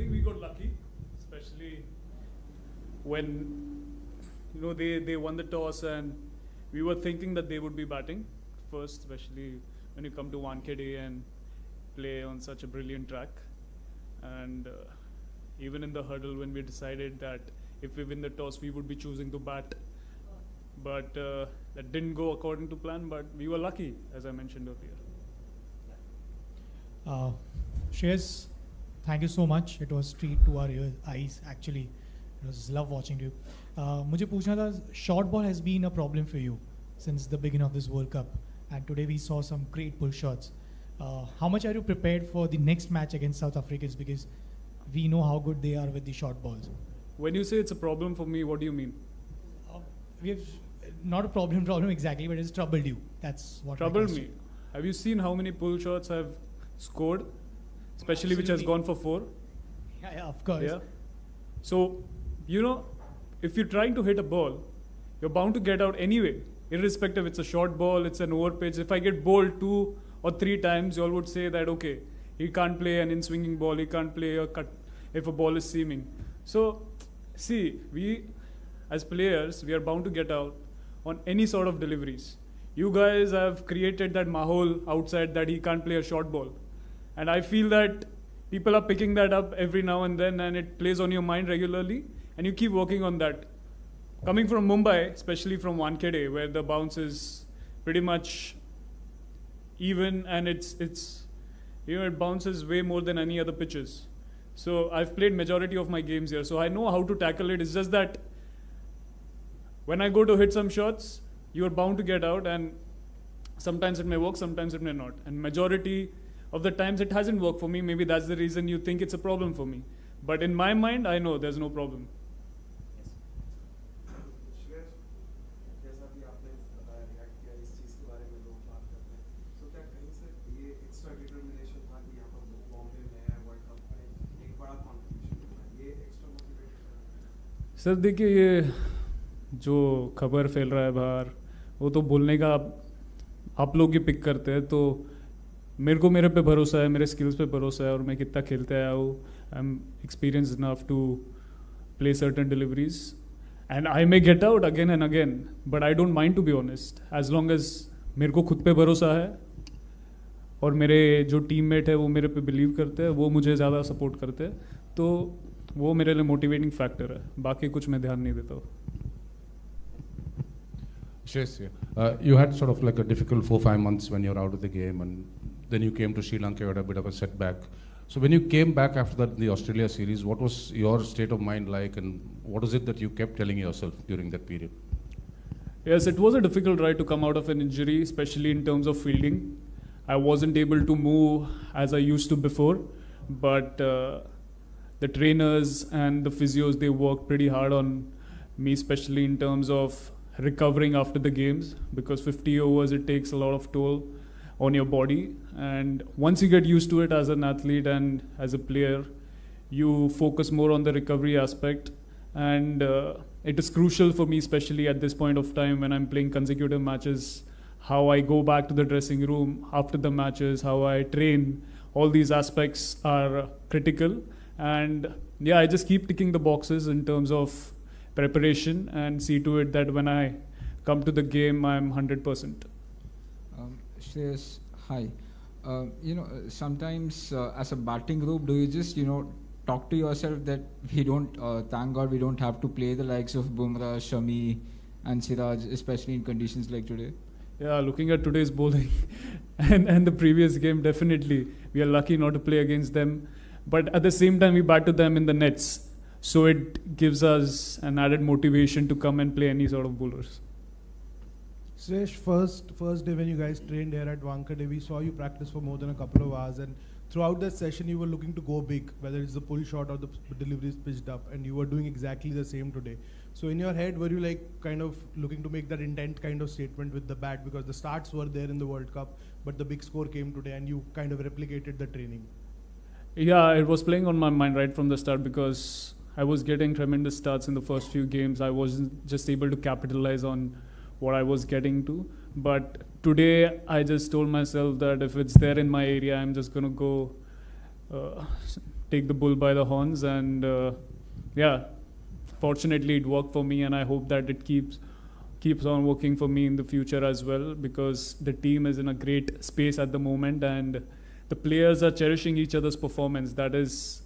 think we got lucky, especially when they won the toss and we were thinking that they would be batting first, especially when you come to Wankhede and play on such a brilliant track. And even in the hurdle, when we decided that if we win the toss, we would be choosing to bat. But that didn't go according to plan, but we were lucky, as I mentioned earlier. Shreyas, thank you so much. It was a treat to our eyes, actually. It was love watching you. मुझे पूछना था, short ball has been a problem for you since the beginning of this World Cup. And today we saw some great pull shots. How much are you prepared for the next match against South Africans? Because we know how good they are with the short balls. When you say it's a problem for me, what do you mean? We have not a problem exactly, but it's troubled you. That's what troubled me. Have you seen how many pull shots I've scored, especially Absolutely. which has gone for 4? Yeah, of course. Yeah. So, if you're trying to hit a ball, you're bound to get out anyway, irrespective. It's a short ball, it's an over pitch. If I get bowled 2 or 3 times, you all would say that, okay, he can't play an in-swinging ball, he can't play a cut if a ball is seaming. So, see, we as players, we are bound to get out on any sort of deliveries. You guys have created that mahol outside that he can't play a short ball. And I feel that people are picking that up every now and then, and it plays on your mind regularly, and you keep working on that. Coming from Mumbai, especially from Wankhede, where the bounce is pretty much even, and it bounces way more than any other pitches. So I've played majority of my games here, so I know how to tackle it. It's just that when I go to hit some shots, you're bound to get out, and sometimes it may work, sometimes it may not. And majority of the times it hasn't worked for me. Maybe that's the reason you think it's a problem for me. But in my mind, I know there's no problem. Shreyas, जैसा भी आपने react किया इस चीज़ के बारे में लोग बात करते हैं, तो क्या कहीं से ये एक्स्ट्रा डिटर्मिनेशन था कि यहाँ पर बॉम्बे में है वर्ल्ड कप में एक बड़ा कॉन्ट्रीब्यूशन करना है, ये एक्स्ट्रा मोटिवेशन? सर देखिए, ये जो खबर फैल रहा है बाहर, वो तो बोलने का आप लोग ही पिक करते हैं. तो मेरे पे भरोसा है, मेरे स्किल्स पे भरोसा है, और मैं कितना खेलते आया हूँ. I am experienced enough to play certain deliveries, and I may get out again and again, but I don't mind to be honest, as long as मेरे को खुद पे भरोसा है और मेरे जो टीममेट है वो मेरे पे बिलीव करते हैं, वो मुझे ज़्यादा सपोर्ट करते हैं, तो वो मेरे लिए मोटिवेटिंग फैक्टर है. बाकी कुछ मैं ध्यान नहीं देता हूँ. Shreyas, you had sort of like a difficult 4-5 months when you were out of the game, and then you came to Sri Lanka, you had a bit of a setback. So when you came back after that, the Australia series, what was your state of mind like, and what is it that you kept telling yourself during that period? Yes, it was a difficult ride to come out of an injury, especially in terms of fielding. I wasn't able to move as I used to before, but the trainers and the physios, they worked pretty hard on me, especially in terms of recovering after the games, because 50 overs, it takes a lot of toll on your body. And once you get used to it as an athlete and as a player, you focus more on the recovery aspect. And it is crucial for me, especially at this point of time when I'm playing consecutive matches, how I go back to the dressing room after the matches, how I train. All these aspects are critical. And yeah, I just keep ticking the boxes in terms of preparation and see to it that when I come to the game, I'm 100%. Shreyas, hi. Sometimes as a batting group, do you just, talk to yourself that we don't, thank God we don't have to play the likes of Bumrah, Shami and Siraj, especially in conditions like today? Yeah, looking at today's bowling and the previous game, definitely. We are lucky not to play against them. But at the same time, we bat to them in the nets. So it gives us an added motivation to come and play any sort of bowlers. Sresh, first day when you guys trained here at Wankhede, we saw you practice for more than a couple of hours, and throughout that session you were looking to go big, whether it's the pull shot or the deliveries pitched up, and you were doing exactly the same today. So in your head, were you like kind of looking to make that intent kind of statement with the bat, because the starts were there in the World Cup, but the big score came today and you kind of replicated the training? Yeah, it was playing on my mind right from the start, because I was getting tremendous starts in the first few games. I wasn't just able to capitalize on what I was getting to. But today, I just told myself that if it's there in my area, I'm just going to go take the bull by the horns. And yeah, fortunately it worked for me, and I hope that it keeps on working for me in the future as well, because the team is in a great space at the moment, and the players are cherishing each other's performance. That is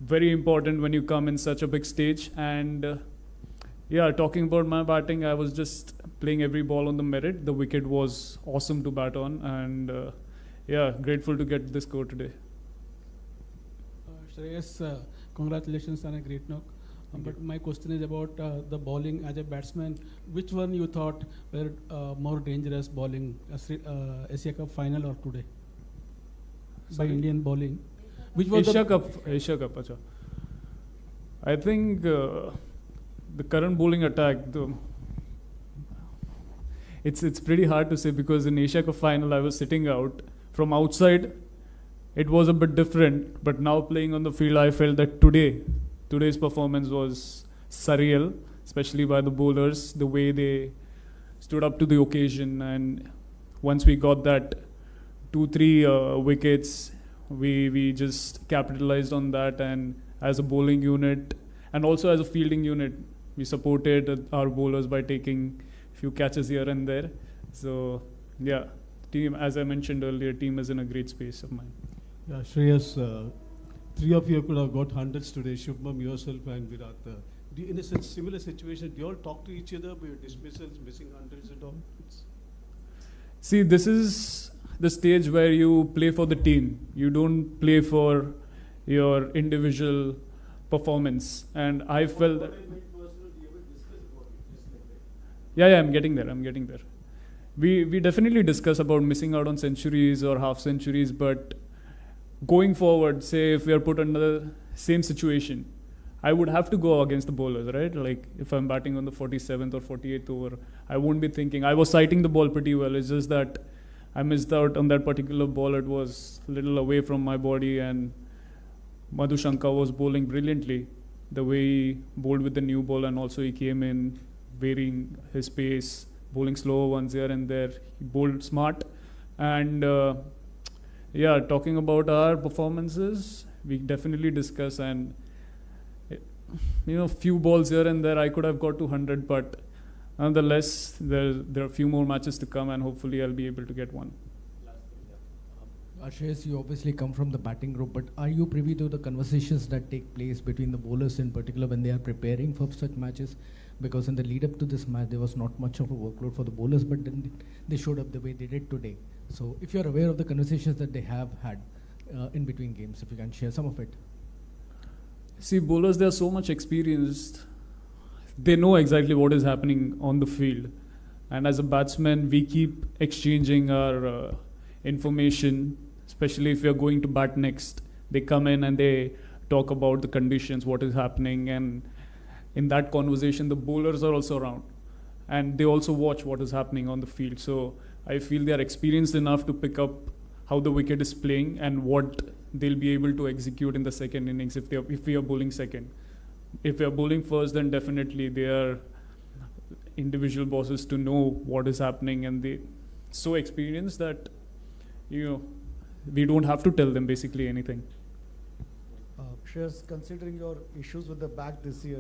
very important when you come in such a big stage. And yeah, talking about my batting, I was just playing every ball on the merit. The wicket was awesome to bat on, and yeah, grateful to get this score today. Shreyas, congratulations on a great knock. But my question is about the bowling as a batsman. Which one you thought were more dangerous bowling, Asia Cup final or today? By Indian bowling. Which was Asia Cup, acha. I think the current bowling attack, it's pretty hard to say, because in Asia Cup final I was sitting out. From outside, it was a bit different, but now playing on the field, I felt that today's performance was surreal, especially by the bowlers, the way they stood up to the occasion. And once we got that 2-3 wickets, we just capitalized on that. And as a bowling unit and also as a fielding unit, we supported our bowlers by taking a few catches here and there. So yeah, team, as I mentioned earlier, team is in a great space of mind. Yeah, Shreyas, three of you could have got hundreds today, Shubham, yourself and Virat. In a similar situation, do you all talk to each other about your dismissals, missing hundreds and all? See, this is the stage where you play for the team. You don't play for your individual performance. And I felt that... Yeah, I'm getting there. We definitely discuss about missing out on centuries or half centuries, but going forward, say if we are put under the same situation, I would have to go against the bowlers, right? Like if I'm batting on the 47th or 48th over, I won't be thinking. I was sighting the ball pretty well. It's just that I missed out on that particular ball. It was a little away from my body, and Madhu Shankar was bowling brilliantly. The way he bowled with the new ball, and also he came in varying his pace, bowling slower ones here and there. He bowled smart. And yeah, talking about our performances, we definitely discuss, and few balls here and there, I could have got to 100, but nonetheless, there are a few more matches to come, and hopefully I'll be able to get one. Shreyas, you obviously come from the batting group, but are you privy to the conversations that take place between the bowlers in particular when they are preparing for such matches? Because in the lead up to this match, there was not much of a workload for the bowlers, but then they showed up the way they did today. So if you're aware of the conversations that they have had in between games, if you can share some of it. See, bowlers, they are so much experienced. They know exactly what is happening on the field. And as a batsman, we keep exchanging our information, especially if we are going to bat next. They come in and they talk about the conditions, what is happening, and in that conversation, the bowlers are also around. And they also watch what is happening on the field. So I feel they are experienced enough to pick up how the wicket is playing and what they'll be able to execute in the second innings if we are bowling second. If we are bowling first, then definitely they are individual bosses to know what is happening, and they so experienced that we don't have to tell them basically anything. Shreyas, considering your issues with the back this year,